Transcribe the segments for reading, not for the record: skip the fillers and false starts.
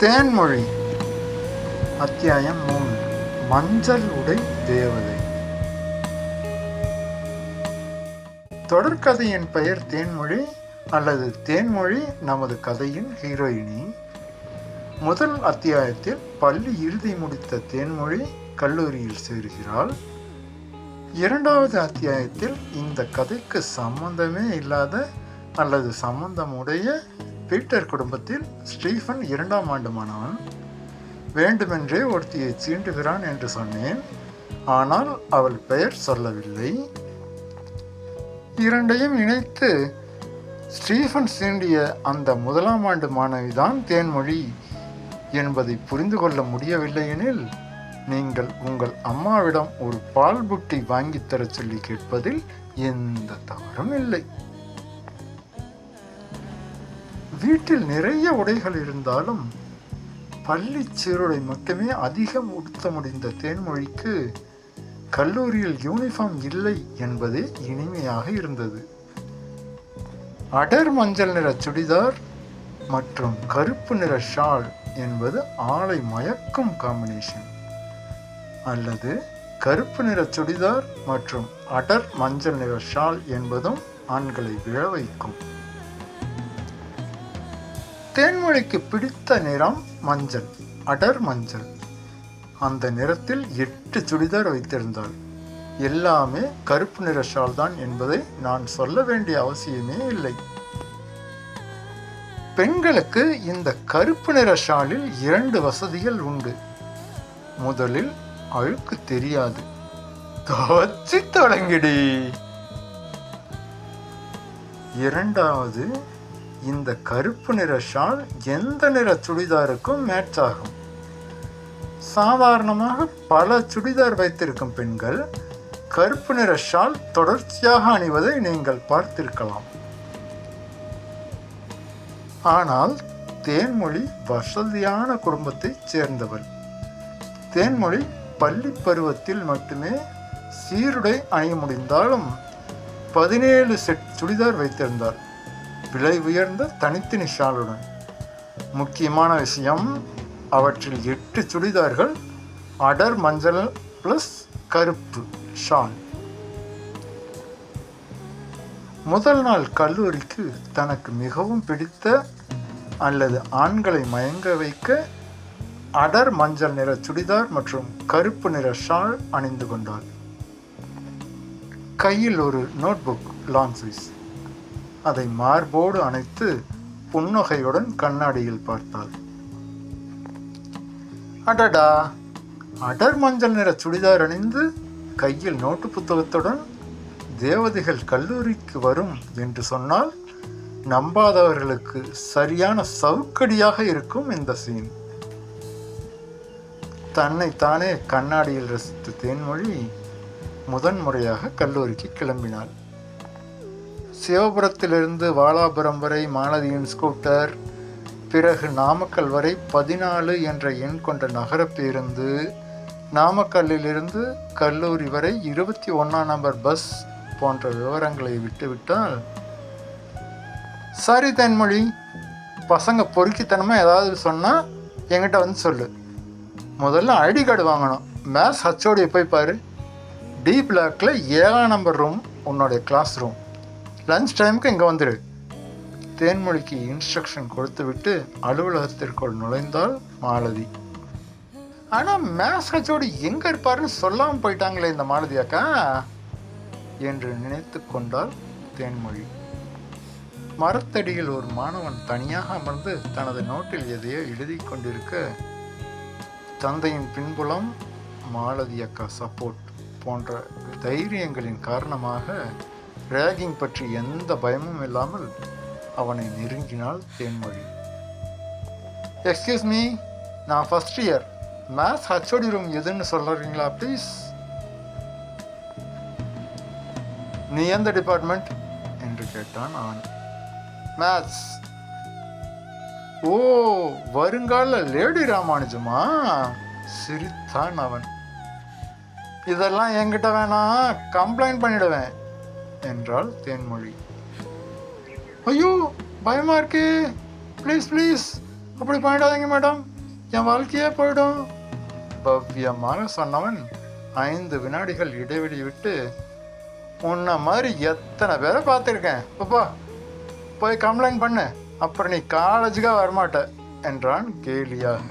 தேன்மொழி அத்தியாயம் 3. மஞ்சள் உடை தேவதை. தொடர்கதையின் பெயர் தேன்மொழி அல்லது தேன்மொழி நமது கதையின் ஹீரோயினி. முதல் அத்தியாயத்தில் பள்ளி இறுதி முடித்த தேன்மொழி கல்லூரியில் சேருகிறாள். இரண்டாவது அத்தியாயத்தில் இந்த கதைக்கு சம்பந்தமே இல்லாத அல்லது சம்பந்தமுடைய பீட்டர் குடும்பத்தில் ஸ்டீஃபன் 2ஆம் ஆண்டு மாணவன் வேண்டுமென்றே ஒருத்தியை சீண்டுகிறான் என்று சொன்னேன். ஆனால் அவள் பெயர் சொல்லவில்லை. இரண்டையும் இணைத்து ஸ்டீஃபன் சீண்டிய அந்த 1ஆம் ஆண்டு மாணவிதான் தேன்மொழி என்பதை புரிந்து கொள்ள முடியவில்லை எனில் நீங்கள் உங்கள் அம்மாவிடம் ஒரு பால் புட்டி வாங்கித்தர சொல்லி கேட்பதில் எந்த தவறும் இல்லை. வீட்டில் நிறைய உடைகள் இருந்தாலும் பள்ளி சீருடை மட்டுமே அதிகம் உடுத்த முடிந்த தேன்மொழிக்கு கல்லூரியில் யூனிஃபார்ம் இல்லை என்பதே இனிமையாக இருந்தது. அடர் மஞ்சள் நிற சுடிதார் மற்றும் கருப்பு நிற ஷால் என்பது ஆளை மயக்கும் காம்பினேஷன். அல்லது கருப்பு நிற சுடிதார் மற்றும் அடர் மஞ்சள் நிற ஷால் என்பதும் ஆண்களை விழ வைக்கும். தேன்மொழிக்கு பிடித்த நிறம் மஞ்சள், அடர் மஞ்சள். அந்த நிறத்தில் 8 சுடிதார் வைத்திருந்தாள். எல்லாமே கருப்பு நிற ஷால் தான் என்பதை நான் சொல்ல வேண்டிய அவசியமே இல்லை. பெண்களுக்கு இந்த கருப்பு நிற ஷாலில் 2 வசதிகள் உண்டு. முதலில் அழுக்கு தெரியாது, துவச்சி தொடங்கிடி. இரண்டாவது, இந்த கருப்பு நிற ஷால் எந்த நிற சுடிதாருக்கும் மேட்ச் ஆகும். சாதாரணமாக பல சுடிதார் வைத்திருக்கும் பெண்கள் கருப்பு நிற ஷால் தொடர்ச்சியாக அணிவதை நீங்கள் பார்த்திருக்கலாம். ஆனால் தேன்மொழி வசதியான குடும்பத்தைச் சேர்ந்தவள். தேன்மொழி பள்ளி பருவத்தில் மட்டுமே சீருடை அணிய முடிந்தாலும் 17 செட் சுடிதார் வைத்திருந்தார், விலை உயர்ந்த தனித்தனி ஷாலுடன். முக்கியமான விஷயம், அவற்றில் 8 சுடிதார்கள் அடர் மஞ்சள் பிளஸ் கருப்பு ஷால். முதல் நாள் கல்லூரிக்கு தனக்கு மிகவும் பிடித்த அல்லது ஆண்களை மயங்க வைக்க அடர் மஞ்சள் நிற சுடிதார் மற்றும் கருப்பு நிற ஷால் அணிந்து கொண்டாள். கையில் ஒரு நோட்புக் லாங் சைஸ். அதை மார்போடு அணைத்து புன்னகையுடன் கண்ணாடியில் பார்த்தாள். அடடா, அடர் மஞ்சள் நிற சுடிதார் அணிந்து கையில் நோட்டு புத்தகத்துடன் தேவதைகள் கல்லூரிக்கு வரும் என்று சொன்னால் நம்பாதவர்களுக்கு சரியான சவுக்கடியாக இருக்கும் இந்த சீன். தன்னைத்தானே கண்ணாடியில் ரசித்த தேன்மொழி முதன்முறையாக கல்லூரிக்கு கிளம்பினாள். சிவபுரத்திலிருந்து வாலாபுரம் வரை மாலதியின் ஸ்கூட்டர், பிறகு நாமக்கல் வரை 14 என்ற எண் கொண்ட நகர பேருந்து, நாமக்கல்லிலிருந்து கல்லூரி வரை 21ஆம் நம்பர் பஸ் போன்ற விவரங்களை விட்டுவிட்டால், சரி தேன்மொழி, பசங்க பொறுக்கித்தனமாக ஏதாவது சொன்னால் என்கிட்ட வந்து சொல்லு. முதல்ல ஐடி கார்டு வாங்கணும். மேத்ஸ் ஹச்ஓடியை போய் பாரு. டி பிளாக்ல 7ஆம் நம்பர் ரூம் உன்னோடைய கிளாஸ் ரூம். லஞ்ச் டைமுக்கு இங்கே வந்துடு. தேன்மொழிக்கு இன்ஸ்ட்ரக்ஷன் கொடுத்துவிட்டு அலுவலகத்திற்குள் நுழைந்தாள் மாலதி. ஆனால் மேத்ஸ் ஹச்ஓடி எங்கே இருப்பாருன்னு சொல்லாமல் போயிட்டாங்களே இந்த மாலதி அக்கா என்று நினைத்து கொண்டாள் தேன்மொழி. மரத்தடியில் ஒரு மாணவன் தனியாக அமர்ந்து தனது நோட்டில் எதையோ எழுதி கொண்டிருக்க, தந்தையின் பின்புலம், மாலதி அக்கா சப்போர்ட் போன்ற தைரியங்களின் காரணமாக ரேகிங் பற்றி எந்த பயமும் இல்லாமல் அவனை நெருங்கினாள் தேன்மொழி. எக்ஸ்கியூஸ் மீ, நான் first year. Maths HOD room எதுன்னு சொல்கிறீங்களா ப்ளீஸ்? நீ எந்த டிபார்ட்மெண்ட் என்று கேட்டான் அவன். மேத்ஸ். ஓ, வருங்கால லேடி ராமானுஜமா? சிரித்தான் அவன். இதெல்லாம் என்கிட்ட வேணாம், கம்ப்ளைண்ட் பண்ணிடுவேன் என்றாள் தேன்மொழி. ஐயோ, பயமா இருக்கே, ப்ளீஸ் ப்ளீஸ் அப்படி பண்ணிடாதீங்க மேடம், என் வாழ்க்கையே போயிடும். பவ்யமாக சொன்னவன் 5 வினாடிகள் இடைவெளி விட்டு, உன்ன மாதிரி எத்தனை பேரை பார்த்துருக்கேன், பாப்பா போய் கம்ப்ளைண்ட் பண்ணு, அப்புறம் நீ காலேஜுக்கா வரமாட்ட என்றான் கேலியாக.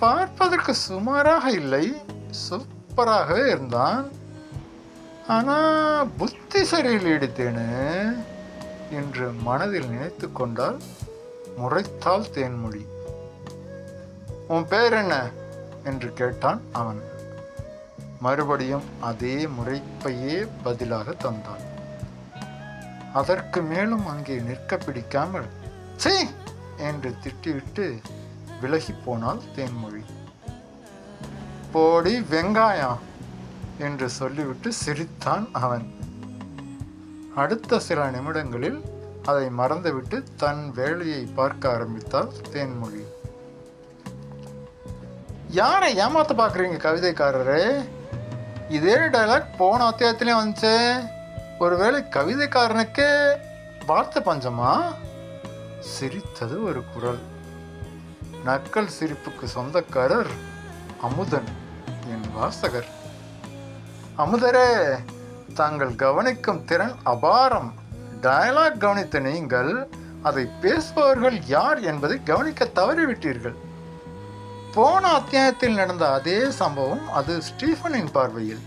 பார்ப்பதற்கு சுமாராக இல்லை, சூப்பராகவே இருந்தான். ஆனா புத்தி சரியில் எடுத்தேன்னு என்று மனதில் நினைத்து கொண்டால் முறைத்தாள் தேன்மொழி. உன் பேர் என்ன என்று கேட்டான் அவன். மறுபடியும் அதே முறைப்பையே பதிலாக தந்தான். அதற்கு மேலும் அங்கே நிற்க பிடிக்காமல் சீ என்று திட்டிவிட்டு விலகி போனாள் தேன்மொழி. போடி வெங்காயம் என்று சொல்லிவிட்டு சிரித்தான் அவன். அடுத்த சில நிமிடங்களில் அதை மறந்துவிட்டு தன் வேலையை பார்க்க ஆரம்பித்தாள் தேன்மொழி. யாரை ஏமாத்த பார்க்குறீங்க கவிதைக்காரரே? இதே டைலாக் போன அத்தியாயத்திலே வந்துச்சு. ஒருவேளை கவிதைக்காரனுக்கே வார்த்தை பஞ்சமா? சிரித்தது ஒரு குரல். நக்கல் சிரிப்புக்கு சொந்தக்காரர் அமுதன், என் வாசகர். அமுதரே, தாங்கள் கவனிக்கும் திறன் அபாரம். டயலாக் கவனித்த நீங்கள் அதை பேசுபவர்கள் யார் என்பதை கவனிக்க தவறிவிட்டீர்கள். போன அத்தியாயத்தில் நடந்த அதே சம்பவம் அது ஸ்டீஃபனின் பார்வையில்,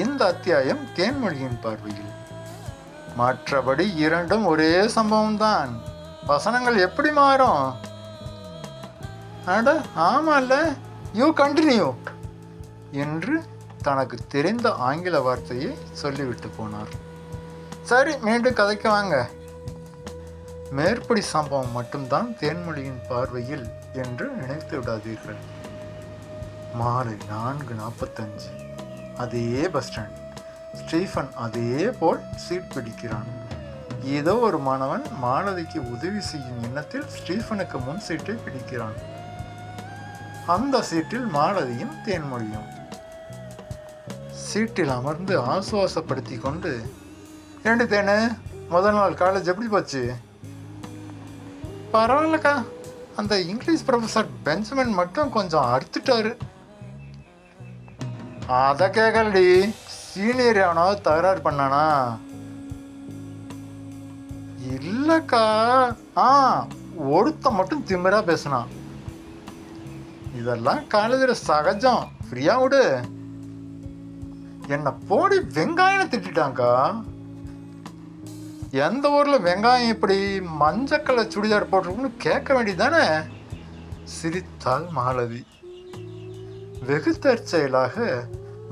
இந்த அத்தியாயம் தேன்மொழியின் பார்வையில். மற்றபடி இரண்டும் ஒரே சம்பவம் தான். வசனங்கள் எப்படி மாறும்? அட ஆமால, யூ கண்டினியூ என்று தனக்கு தெரிந்த ஆங்கில வார்த்தையை சொல்லிவிட்டு போனார். சரி, மீண்டும் கதைக்கு வாங்க. மேற்படி சம்பவம் மட்டும்தான் தேன்மொழியின் பார்வையில் என்று நினைத்து விடாதீர்கள். மாலை 4:45, அதே பஸ் ஸ்டாண்ட். ஸ்டீஃபன் அதே போல் சீட் பிடிக்கிறான். ஏதோ ஒரு மாணவன் மாலதிக்கு உதவி செய்யும் எண்ணத்தில் ஸ்டீஃபனுக்கு முன் சீட்டை பிடிக்கிறான். அந்த சீட்டில் மாலதியும் தேன்மொழியும். சீட்டில் அமர்ந்து ஆசுவாசப்படுத்தி கொண்டு, ஏண்டி தேனு, முதல் நாள் காலேஜ் எப்படி போச்சு? பரவாயில்லக்கா, அந்த இங்கிலீஷ் ப்ரொஃபஸர் பெஞ்சமின் மட்டும் கொஞ்சம் அறுத்துட்டாரு. அதை கேட்கலடி, சீனியர் எவனாவது தகராறு பண்ணானா? இல்லக்கா, ஒருத்த மட்டும் திமிரா பேசினான். இதெல்லாம் காலேஜில் சகஜம், ஃப்ரீயா விடு. என்னை போடி வெங்காயம் திட்டாங்கா. எந்த ஊர்ல வெங்காயம் இப்படி மஞ்சக்கலை சுடிதார் போட்டிருக்குன்னு கேட்க வேண்டியதானே? சிரித்தாள் மாலதி. வெகு தற்செயலாக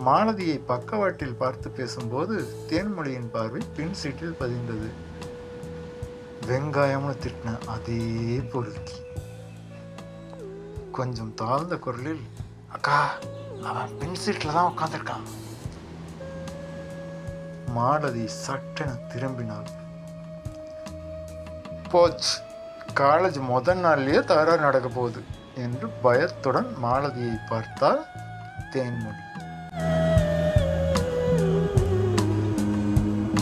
மாலதியை பக்கவாட்டில் பார்த்து பேசும்போது தேன்மொழியின் பார்வை பின் சீட்டில் பதிந்தது. வெங்காயம்னு திட்டின அதே பொறுக்கி கொஞ்சம் தாழ்ந்த குரலில், அக்கா, அவன் பின் சீட்டில் தான் உட்காந்துருக்கான். மாலதி சட்டென திரும்பினாள். போச்சு, காலேஜ் முதல் நாள்லயே தகராறு நடக்க போகுது என்று பயத்துடன் மாலதியை பார்த்தால் தேன்மொழி.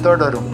தொடரும்.